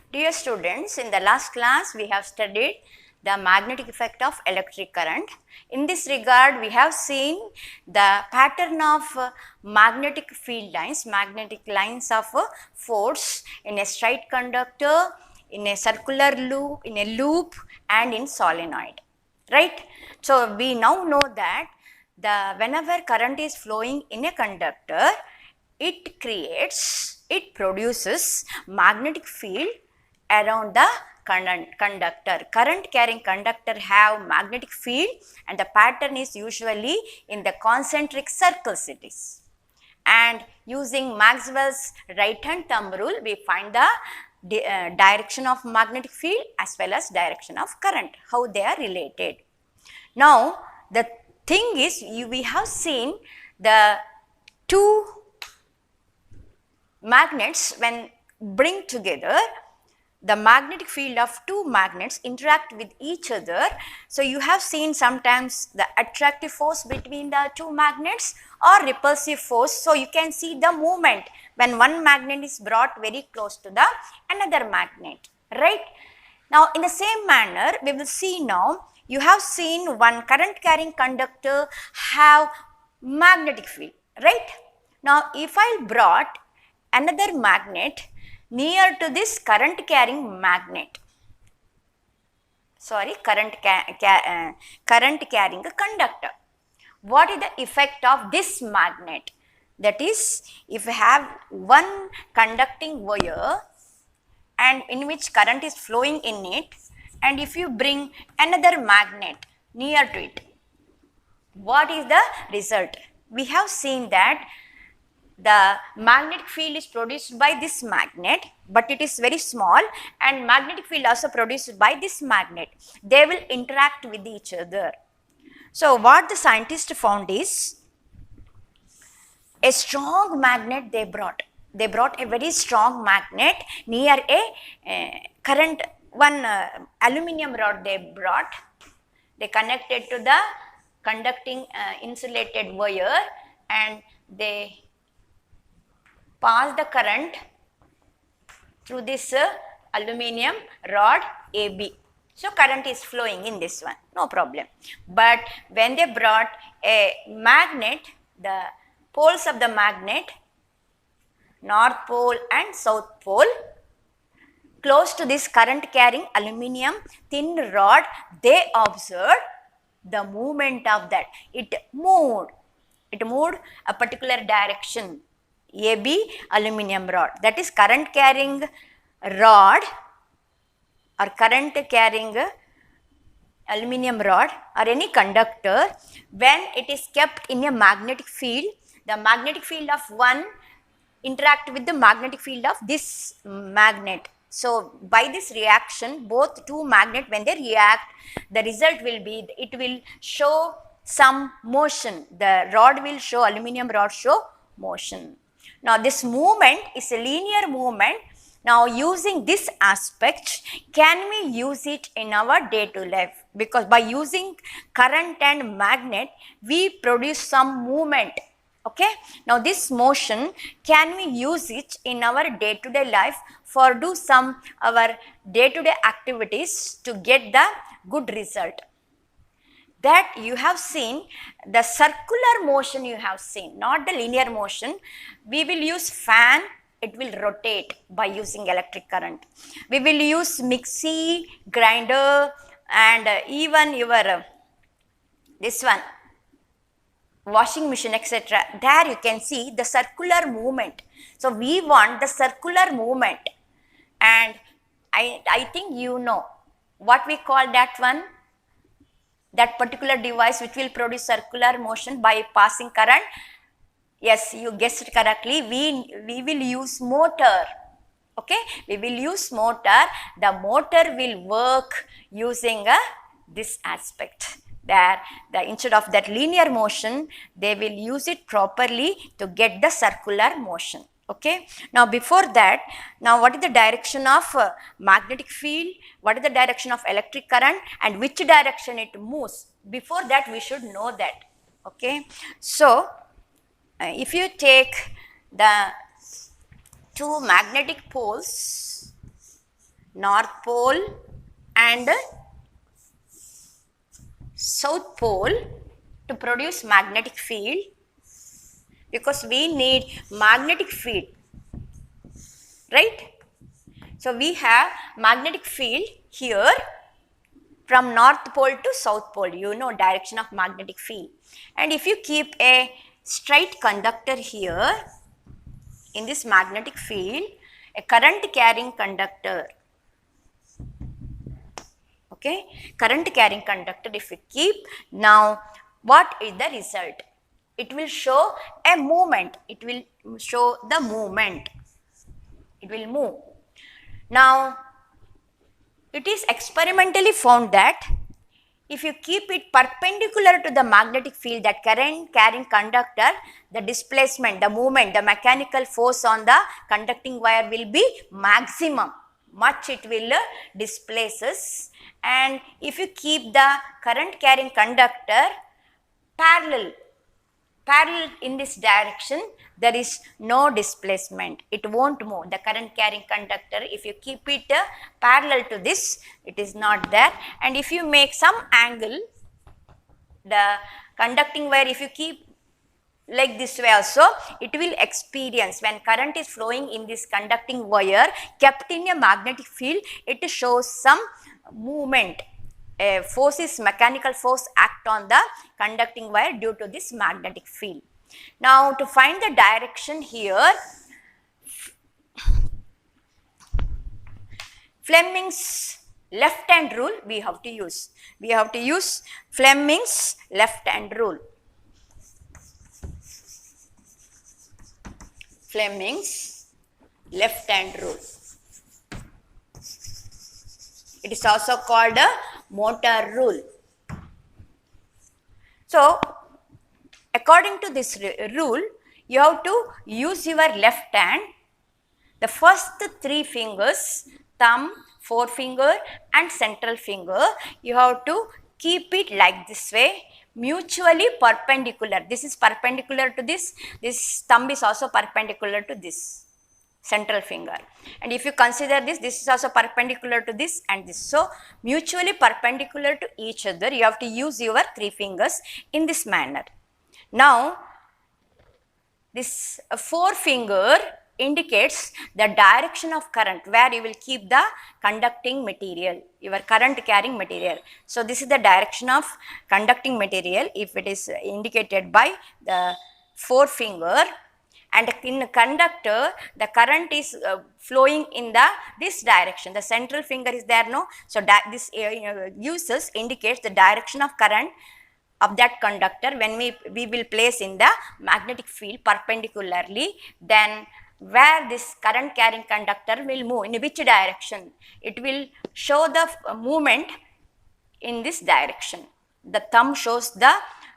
Dear students, in the last class we have studied the magnetic effect of electric current. In this regard, we have seen the pattern of magnetic field lines, magnetic lines of force in a straight conductor, in a circular loop, in a loop and in solenoid, right? So, we now know that whenever current is flowing in a conductor, it produces magnetic field around the conductor. Current carrying conductor have magnetic field and the pattern is usually in the concentric circles it is. And using Maxwell's right hand thumb rule, we find the direction of magnetic field as well as direction of current, how they are related. Now, the thing is, we have seen the two magnets when bring together, the magnetic field of two magnets interact with each other. So, you have seen sometimes the attractive force between the two magnets or repulsive force. So, you can see the movement when one magnet is brought very close to the another magnet, right? Now, in the same manner, we will see now, you have seen one current carrying conductor have magnetic field, right? Now, if I brought another magnet near to this current carrying magnet, current carrying a conductor, what is the effect of this magnet? That is, if you have one conducting wire and in which current is flowing in it, and if you bring another magnet near to it, what is the result? We have seen that the magnetic field is produced by this magnet, but it is very small, and magnetic field also produced by this magnet. They will interact with each other. So, what the scientists found is a strong magnet they brought. They brought a very strong magnet near a current, one aluminum rod they brought. They connected to the conducting insulated wire and they pass the current through this aluminum rod AB. So, current is flowing in this one, no problem. But when they brought a magnet, the poles of the magnet, north pole and south pole, close to this current carrying aluminum thin rod, they observed the movement of that. It moved a particular direction. AB aluminum rod, that is current carrying rod or current carrying aluminum rod or any conductor, when it is kept in a magnetic field, the magnetic field of one interact with the magnetic field of this magnet. So, by this reaction, both two magnets, when they react, the result will be, it will show some motion. The rod will show, aluminum rod show motion. Now, this movement is a linear movement. Now, using this aspect, can we use it in our day-to-day life? Because by using current and magnet, we produce some movement. Okay. Now, this motion, can we use it in our day-to-day life for do some our day-to-day activities to get the good result? That you have seen the circular motion, you have seen, not the linear motion. We will use fan, it will rotate by using electric current. We will use mixie, grinder and even your this one washing machine, etc. There you can see the circular movement. So, we want the circular movement, and I think you know what we call that one, that particular device which will produce circular motion by passing current. Yes, you guessed correctly. We will use motor. Okay, we will use motor. The motor will work using this aspect. There, instead of that linear motion, they will use it properly to get the circular motion. Okay. Now, before that, now what is the direction of magnetic field, what is the direction of electric current and which direction it moves? Before that, we should know that. Okay. So, if you take the two magnetic poles North Pole and South Pole to produce magnetic field, because we need magnetic field, right? So we have magnetic field here from North Pole to South Pole, you know direction of magnetic field. And if you keep a straight conductor here in this magnetic field, a current carrying conductor, okay, current carrying conductor if we keep, now what is the result? It will show a movement, it will show the movement, it will move. Now it is experimentally found that if you keep it perpendicular to the magnetic field, that current carrying conductor, the displacement, the movement, the mechanical force on the conducting wire will be maximum, much it will displaces. And if you keep the current carrying conductor parallel in this direction, there is no displacement, it won't move. The current carrying conductor, if you keep it parallel to this, it is not there. And if you make some angle, the conducting wire, if you keep like this way also, it will experience, when current is flowing in this conducting wire kept in a magnetic field, it shows some movement. A forces, mechanical force act on the conducting wire due to this magnetic field. Now to find the direction here, Fleming's left hand rule we have to use. We have to use Fleming's left hand rule. Fleming's left hand rule. It is also called a motor rule. So according to this rule, you have to use your left hand, the first three fingers, thumb, forefinger and central finger, you have to keep it like this way, mutually perpendicular. This is perpendicular to this thumb is also perpendicular to this central finger. And if you consider this is also perpendicular to this and this. So mutually perpendicular to each other, you have to use your three fingers in this manner. Now this forefinger indicates the direction of current, where you will keep the conducting material, your current carrying material. So this is the direction of conducting material if it is indicated by the forefinger. And in the conductor, the current is flowing in this direction. The central finger is there, no? So this uses indicates the direction of current of that conductor when we will place in the magnetic field perpendicularly. Then where this current carrying conductor will move, in which direction, it will show the movement in this direction. The thumb shows the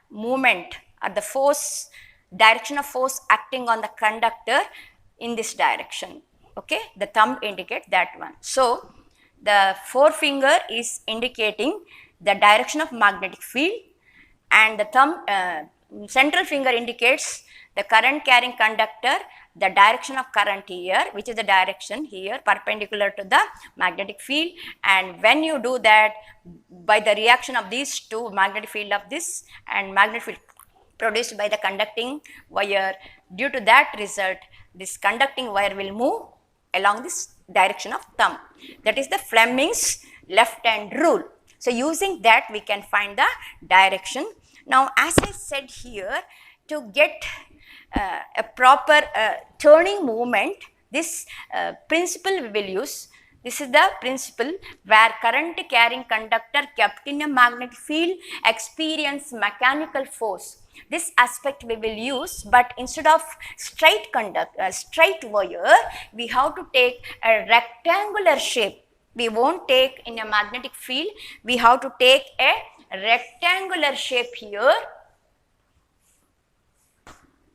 movement or the force, direction of force acting on the conductor in this direction. Okay, the thumb indicates that one. So the forefinger is indicating the direction of magnetic field, and the thumb central finger indicates the current carrying conductor, the direction of current here, which is the direction here perpendicular to the magnetic field. And when you do that, by the reaction of these two, magnetic field of this and magnetic field produced by the conducting wire, due to that result, this conducting wire will move along this direction of thumb. That is the Fleming's left hand rule. So using that we can find the direction. Now as I said here, to get a proper turning movement, this principle we will use. This is the principle where current carrying conductor kept in a magnetic field experience mechanical force. This aspect we will use, but instead of straight wire, we have to take a rectangular shape. We won't take in a magnetic field, we have to take a rectangular shape here.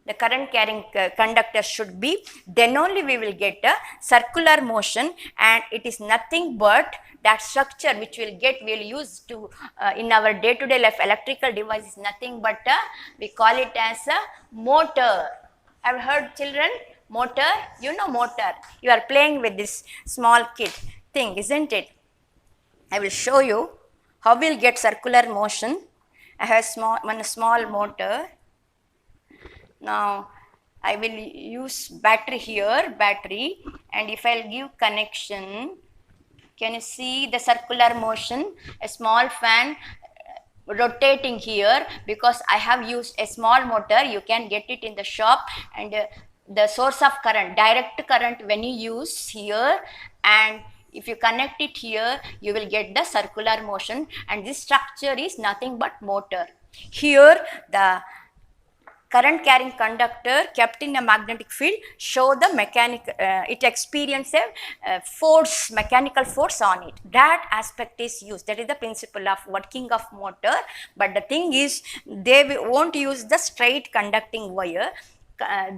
The current carrying conductor should be, then only we will get a circular motion, and it is nothing but that structure which we will use to in our day-to-day life electrical device is nothing but we call it as a motor. Have heard children? Motor, you know motor. You are playing with this small kid. thing, isn't it? I will show you how we'll get circular motion. I have one small motor. Now I will use battery here, and if I'll give connection, can you see the circular motion? A small fan rotating here because I have used a small motor. You can get it in the shop, and the source of current, direct current, when you use here, and if you connect it here, you will get the circular motion, and this structure is nothing but motor. Here the current carrying conductor kept in a magnetic field show the it experience a force, mechanical force on it. That aspect is used. That is the principle of working of motor. But the thing is, they won't use the straight conducting wire.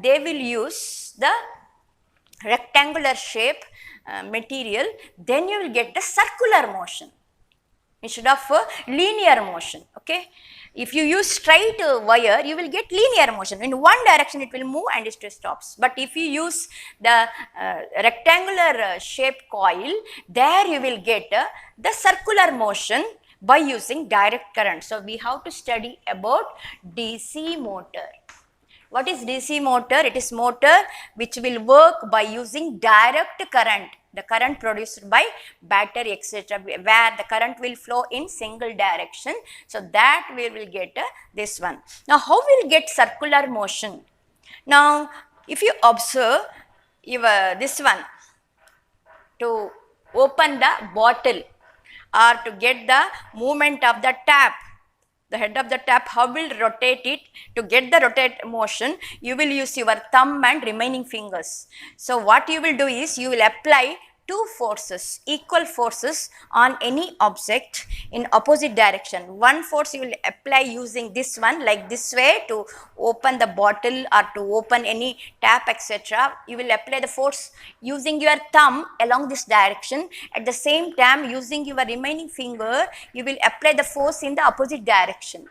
They will use the rectangular shape material. Then you will get the circular motion instead of linear motion. Okay, if you use straight wire, you will get linear motion. In one direction it will move and it stops. But if you use the rectangular shape coil, there you will get the circular motion by using direct current. So we have to study about DC motor. What is DC motor? It is motor which will work by using direct current, the current produced by battery, etc., where the current will flow in single direction. So that we will get this one. Now how we will get circular motion? Now if you observe this one, to open the bottle or to get the movement of the tap, the head of the tap, how will rotate it? To get the rotate motion, you will use your thumb and remaining fingers. So what you will do is, you will apply two forces, equal forces on any object in opposite direction. One force you will apply using this one, like this way, to open the bottle or to open any tap, etc. You will apply the force using your thumb along this direction. At the same time, using your remaining finger, you will apply the force in the opposite direction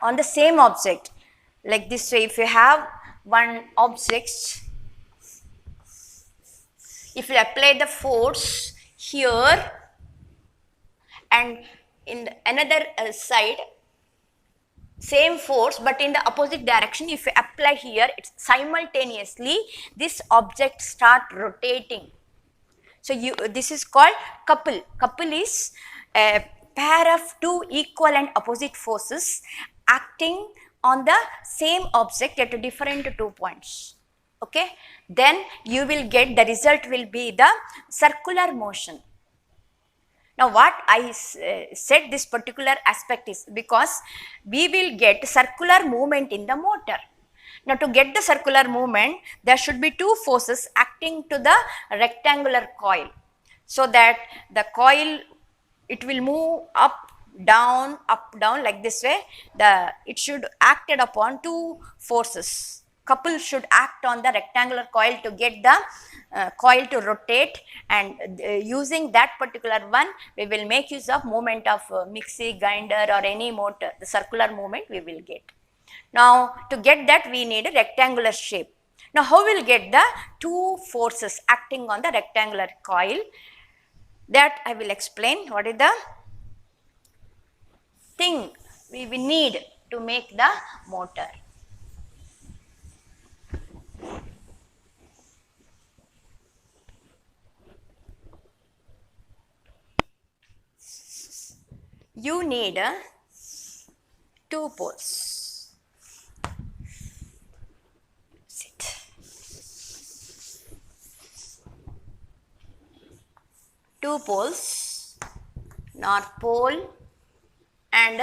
on the same object, like this way. If you have one object, if you apply the force here, and in another side, same force but in the opposite direction, if you apply here, it's simultaneously this object start rotating. So this is called couple. Couple is a pair of two equal and opposite forces acting on the same object at different 2 points. Okay, then you will get, the result will be the circular motion. Now what I said this particular aspect is because we will get circular movement in the motor. Now to get the circular movement, there should be two forces acting to the rectangular coil, so that the coil, it will move up, down, like this way. It should acted upon two forces. Couple should act on the rectangular coil to get the coil to rotate, and using that particular one, we will make use of movement of mixie, grinder or any motor. The circular movement we will get. Now to get that, we need a rectangular shape. Now how we will get the two forces acting on the rectangular coil? That I will explain. What is the thing we need to make the motor? You need two poles. Sit. Two poles, north pole and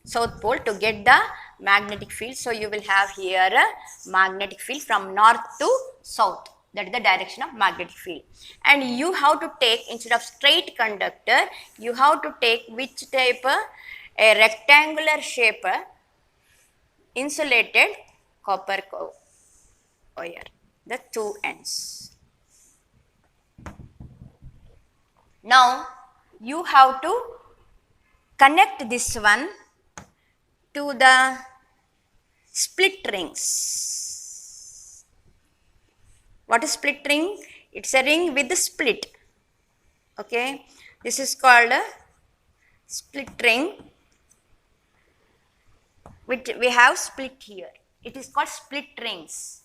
south pole, to get the magnetic field. So you will have here a magnetic field from north to south. That is the direction of magnetic field. And you have to take, instead of straight conductor, you have to take which type? A rectangular shape insulated copper wire, the two ends. Now you have to connect this one to the split rings. What is split ring? It's a ring with the split. Okay, this is called a split ring, which we have split here. It is called split rings.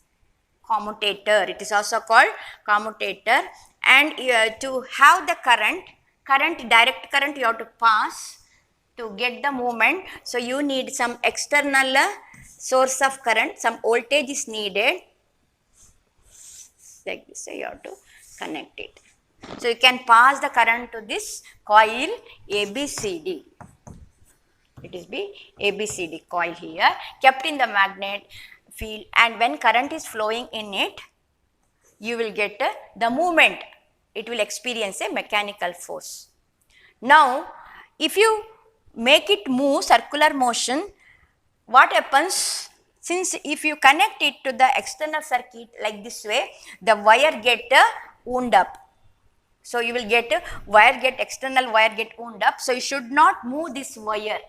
Commutator, it is also called commutator. And to have the current, direct current you have to pass to get the movement. So you need some external source of current, some voltage is needed. Like this, so you have to connect it. So you can pass the current to this coil ABCD. It is ABCD coil here, kept in the magnet field, and when current is flowing in it, you will get the movement. It will experience a mechanical force. Now, if you make it move circular motion, what happens? Since if you connect it to the external circuit like this way, the wire get wound up. So you will get external wire get wound up. So you should not move this wire.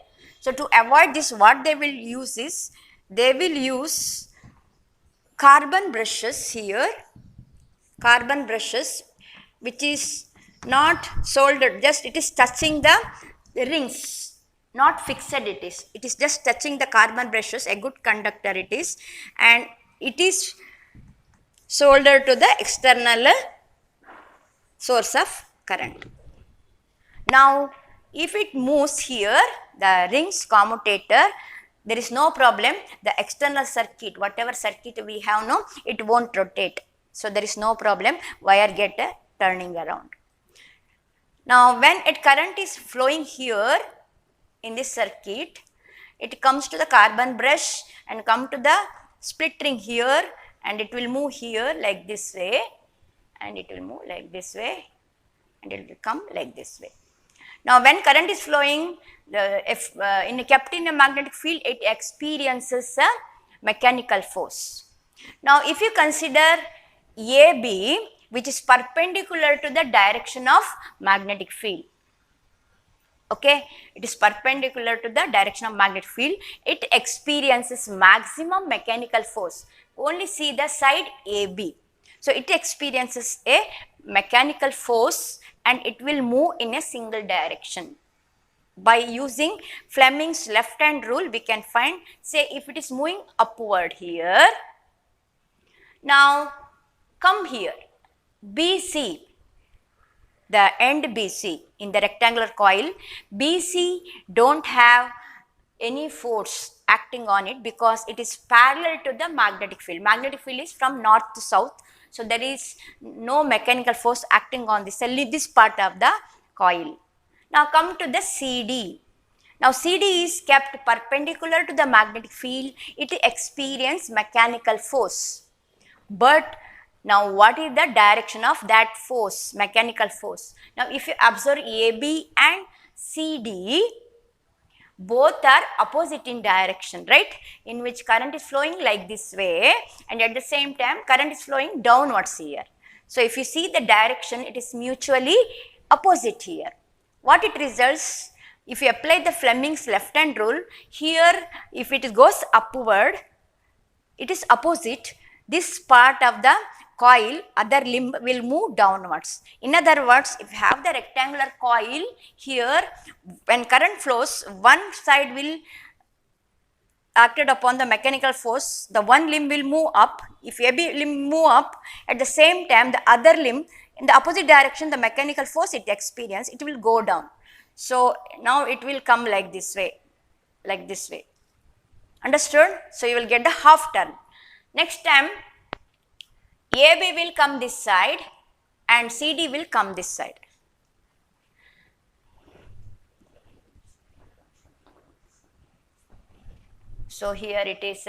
So to avoid this, what they will use is, they will use carbon brushes here, carbon brushes which is not soldered, just it is touching the rings, not fixed it is just touching the carbon brushes, a good conductor it is, and it is soldered to the external source of current. Now, if it moves here, the rings commutator, there is no problem. The external circuit, whatever circuit we have now, it won't rotate. So there is no problem. Wire get turning around. Now, when a current is flowing here in this circuit, it comes to the carbon brush and come to the split ring here, and it will move here like this way, and it will move like this way, and it will come like this way. Now, when current is flowing, kept in a magnetic field, it experiences a mechanical force. Now, if you consider AB, which is perpendicular to the direction of magnetic field, okay, it is perpendicular to the direction of magnetic field, it experiences maximum mechanical force. Only see the side AB. So, it experiences a mechanical force and it will move in a single direction. By using Fleming's left hand rule, we can find, say if it is moving upward here, now come here, BC, the end BC in the rectangular coil, BC don't have any force acting on it because it is parallel to the magnetic field. Magnetic field is from north to south. So, there is no mechanical force acting on this part of the coil. Now, come to the CD. Now, CD is kept perpendicular to the magnetic field. It experiences mechanical force. But now, what is the direction of that force, mechanical force? Now, if you observe AB and CD, both are opposite in direction, right? In which current is flowing like this way, and at the same time current is flowing downwards here. So, if you see the direction, it is mutually opposite here. What it results, if you apply the Fleming's left hand rule, here if it goes upward, it is opposite. This part of the coil, other limb will move downwards. In other words, if you have the rectangular coil here, when current flows, one side will acted upon the mechanical force, the one limb will move up. If AB limb move up, at the same time the other limb in the opposite direction, the mechanical force it experience, it will go down. So, now it will come like this way, Understood? So, you will get the half turn. Next time, AB will come this side and CD will come this side. So, here it is.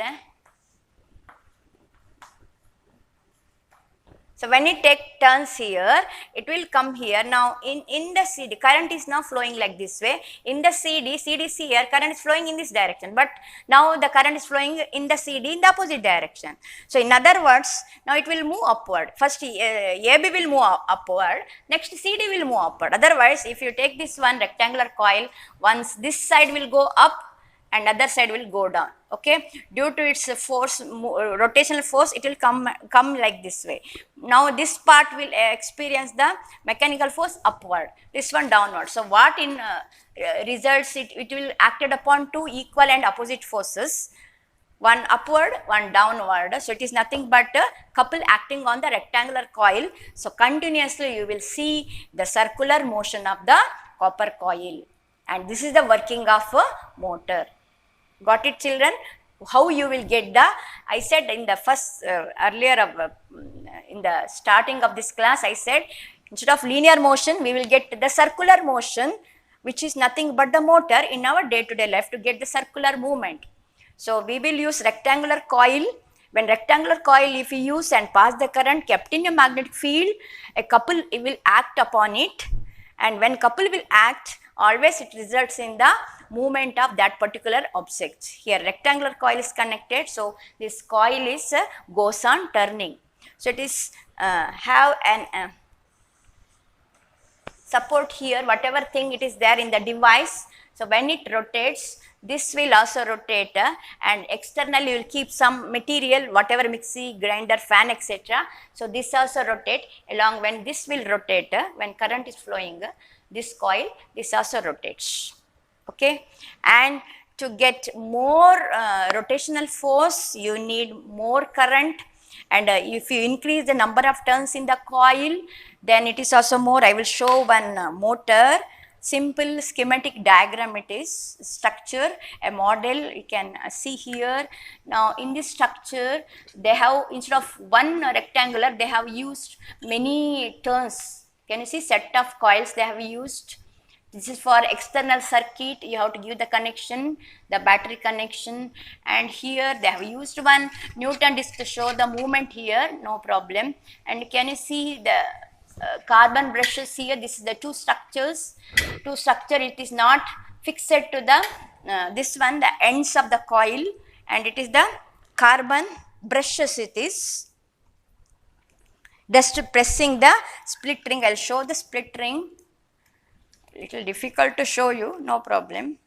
So, when it take turns here, it will come here. Now, in the CD, current is now flowing like this way. In the CD is here, current is flowing in this direction. But now the current is flowing in the CD in the opposite direction. So, in other words, now it will move upward. First, AB will move upward. Next, CD will move upward. Otherwise, if you take this one rectangular coil, once this side will go up, and other side will go down. Okay, due to its force, rotational force, it will come like this way. Now this part will experience the mechanical force upward, this one downward. So what in results, it will acted upon two equal and opposite forces, one upward, one downward. So it is nothing but a couple acting on the rectangular coil. So continuously you will see the circular motion of the copper coil, and this is the working of a motor. Got it, children? How you will get the, I said in the first earlier of in the starting of this class, I said instead of linear motion we will get the circular motion, which is nothing but the motor in our day-to-day life to get the circular movement. So we will use rectangular coil. When rectangular coil if you use and pass the current kept in a magnetic field, a couple will act upon it, and when couple will act, always it results in the movement of that particular object. Here rectangular coil is connected, so this coil is goes on turning. So it is have an support here, whatever thing it is there in the device. So when it rotates, this will also rotate, and externally you will keep some material, whatever mixie, grinder, fan, etc. So this also rotate along. When this will rotate, when current is flowing, this coil, this also rotates. Okay, and to get more rotational force, you need more current, and if you increase the number of turns in the coil, then it is also more. I will show one motor. Simple schematic diagram it is, structure, a model you can see here. Now in this structure they have, instead of one rectangular, they have used many turns. Can you see set of coils they have used? This is for external circuit, you have to give the connection, the battery connection, and here they have used one Newton disc to show the movement here, no problem. And can you see the carbon brushes here? This is the two structures. It is not fixed to the this one, the ends of the coil, and it is the carbon brushes. It is just pressing the split ring. I'll show the split ring. Little difficult to show you, no problem.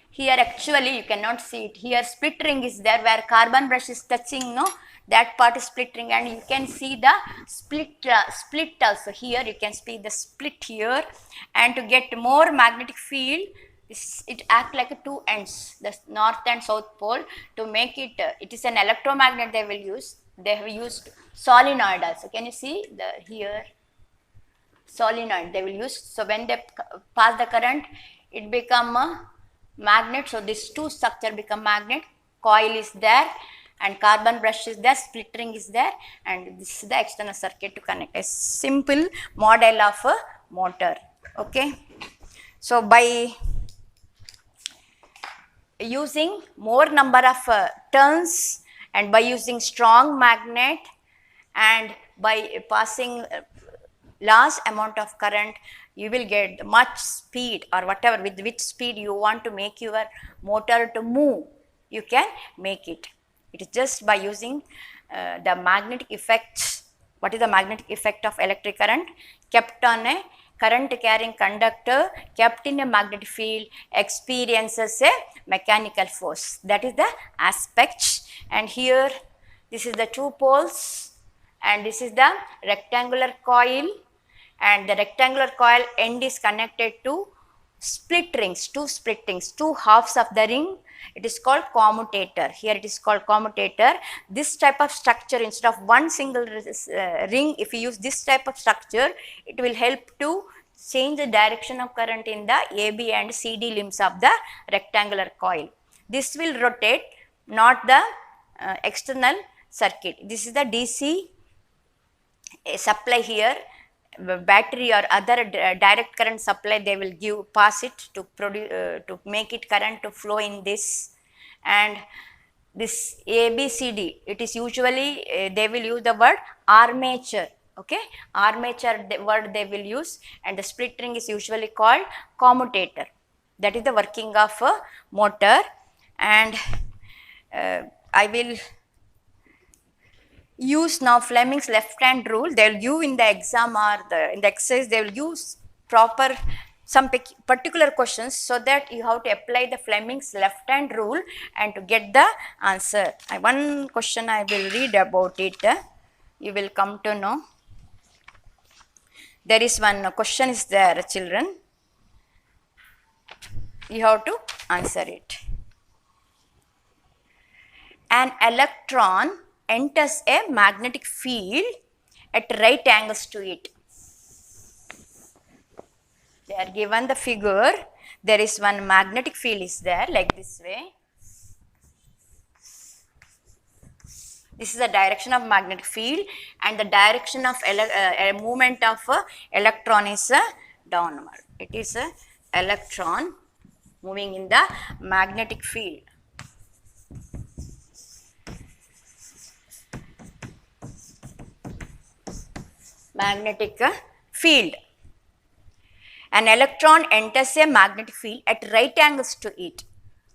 Here actually you cannot see it. Here split ring is there where carbon brush is touching, no? That part is split ring, and you can see the split also. Here you can see the split here, and to get more magnetic field, it act like two ends, the north and south pole. To make it, it is an electromagnet they will use. They have used solenoid also. Can you see the here? Solenoid they will use. So when they pass the current, it become a magnet. So this two structure become magnet. Coil is there, and carbon brush is there, split ring is there, and this is the external circuit to connect. A simple model of a motor. Okay. So by using more number of turns, and by using strong magnet, and by passing large amount of current, you will get much speed, or whatever, with which speed you want to make your motor to move, you can make it. It is just by using the magnetic effect. What is the magnetic effect of electric current? Kept on a current carrying conductor, kept in a magnetic field, experiences a mechanical force. That is the aspect. And here this is the two poles, and this is the rectangular coil, and the rectangular coil end is connected to split rings, two split rings, two halves of the ring. It is called commutator. Here it is called commutator. This type of structure, instead of one single ring, if you use this type of structure, it will help to change the direction of current in the AB and CD limbs of the rectangular coil. This will rotate, not the external circuit. This is the DC supply here. Battery or other direct current supply they will pass it to produce to make it current to flow in this. And this ABCD, it is usually they will use the word armature. Okay, armature word they will use, and the split ring is usually called commutator. That is the working of a motor. And I will use now Fleming's left hand rule. They will give in the exam or in the exercise, they will use proper some particular questions, so that you have to apply the Fleming's left hand rule and to get the answer. One question I will read about it, you will come to know. There is one question is there, children. You have to answer it. An electron enters a magnetic field at right angles to it. They are given the figure. There is one magnetic field is there, like this way. This is the direction of magnetic field, and the direction of movement of electron is downward. It is a electron moving in the magnetic field. Magnetic field. An electron enters a magnetic field at right angles to it,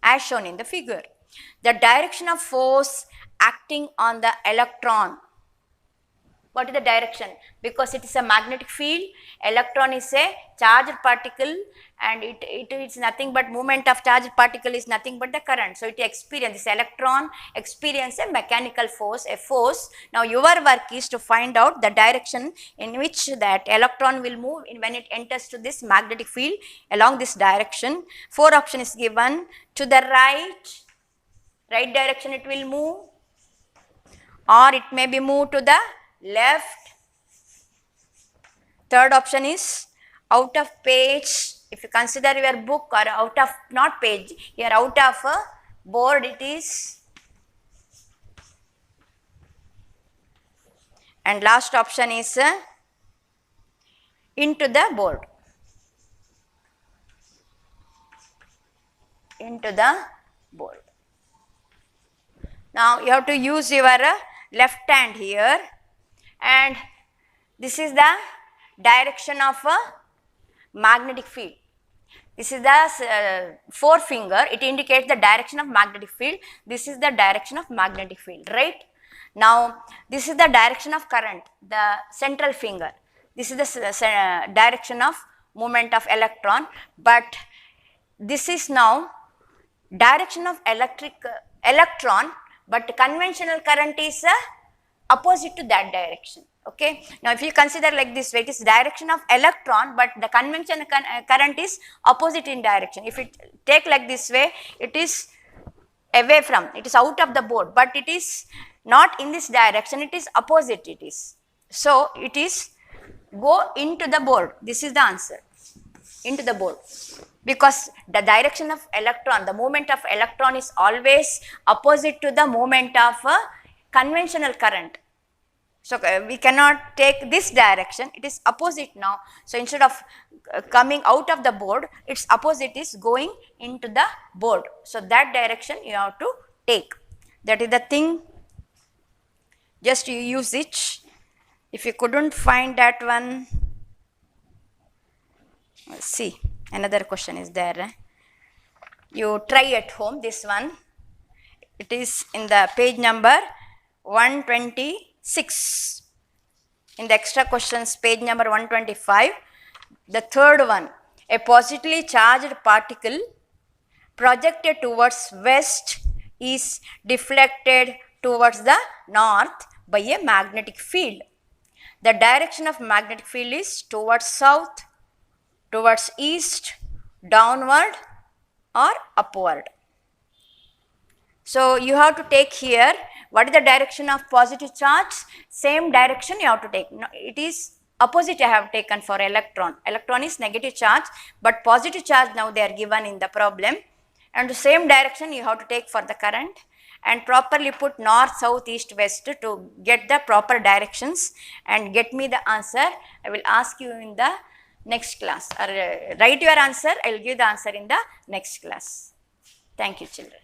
as shown in the figure. The direction of force acting on the electron. What is the direction? Because it is a magnetic field, electron is a charged particle, and it is nothing but movement of charged particle is nothing but the current. So it experiences, this electron experiences a mechanical force, a force. Now your work is to find out the direction in which that electron will move when it enters to this magnetic field along this direction. 4 options is given. To the right direction it will move, or it may be moved to the left. Third option is out of page. If you consider your book, or out of, not page, here out of a board it is. And last option is into the board. Into the board. Now you have to use your left hand here, and this is the direction of a magnetic field. This is the forefinger, it indicates the direction of magnetic field. This is the direction of magnetic field, right? Now this is the direction of current, the central finger. This is the direction of movement of electron, but this is now direction of electron, but conventional current is opposite to that direction. Okay. Now if you consider like this way, it is direction of electron, but the conventional current is opposite in direction. If it take like this way, it is away from, it is out of the board, but it is not in this direction, it is opposite it is. So it is go into the board. This is the answer, into the board. Because the direction of electron, the movement of electron is always opposite to the movement of a conventional current. So we cannot take this direction, it is opposite now. So instead of coming out of the board, its opposite is going into the board. So that direction you have to take. That is the thing, just you use it. If you couldn't find that one, let's see, another question is there. You try at home this one. It is in the page number 126. In the extra questions, page number 125. The third one, a positively charged particle projected towards west is deflected towards the north by a magnetic field. The direction of magnetic field is towards south, towards east, downward or upward. So you have to take here, what is the direction of positive charge? Same direction you have to take. No, it is opposite I have taken for electron. Electron is negative charge, but positive charge now they are given in the problem. And the same direction you have to take for the current, and properly put north, south, east, west to get the proper directions and get me the answer. I will ask you in the next class, or write your answer, I will give the answer in the next class. Thank you, children.